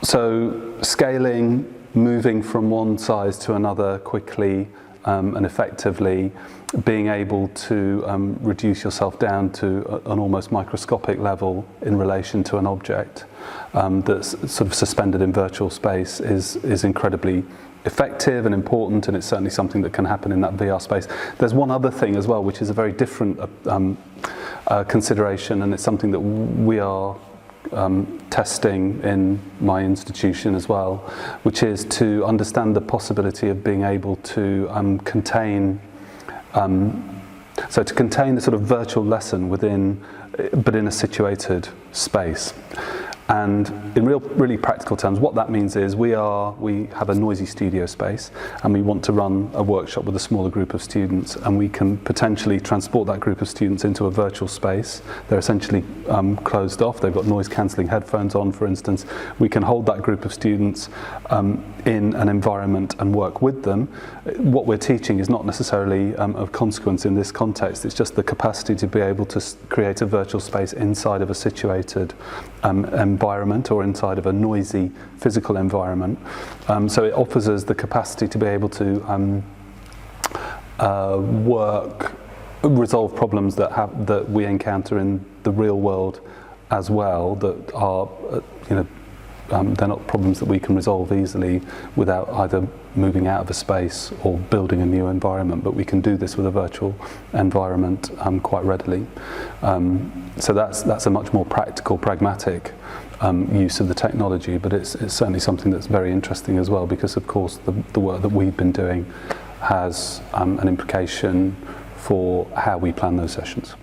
So scaling, moving from one size to another quickly and effectively, being able to reduce yourself down to an almost microscopic level in relation to an object that's sort of suspended in virtual space is incredibly effective and important, and it's certainly something that can happen in that VR space. There's one other thing as well, which is a very different consideration, and it's something that we are testing in my institution as well, which is to understand the possibility of being able to contain the sort of virtual lesson but in a situated space. And in really practical terms, what that means is we have a noisy studio space, and we want to run a workshop with a smaller group of students, and we can potentially transport that group of students into a virtual space. They're essentially closed off. They've got noise-cancelling headphones on, for instance. We can hold that group of students in an environment and work with them. What we're teaching is not necessarily of consequence in this context. It's just the capacity to be able to create a virtual space inside of a situated environment or inside of a noisy physical environment. So it offers us the capacity to be able to resolve problems that we encounter in the real world as well, that are they're not problems that we can resolve easily without either moving out of a space or building a new environment, but we can do this with a virtual environment quite readily. So that's a much more practical, pragmatic use of the technology, but it's certainly something that's very interesting as well, because of course the work that we've been doing has an implication for how we plan those sessions.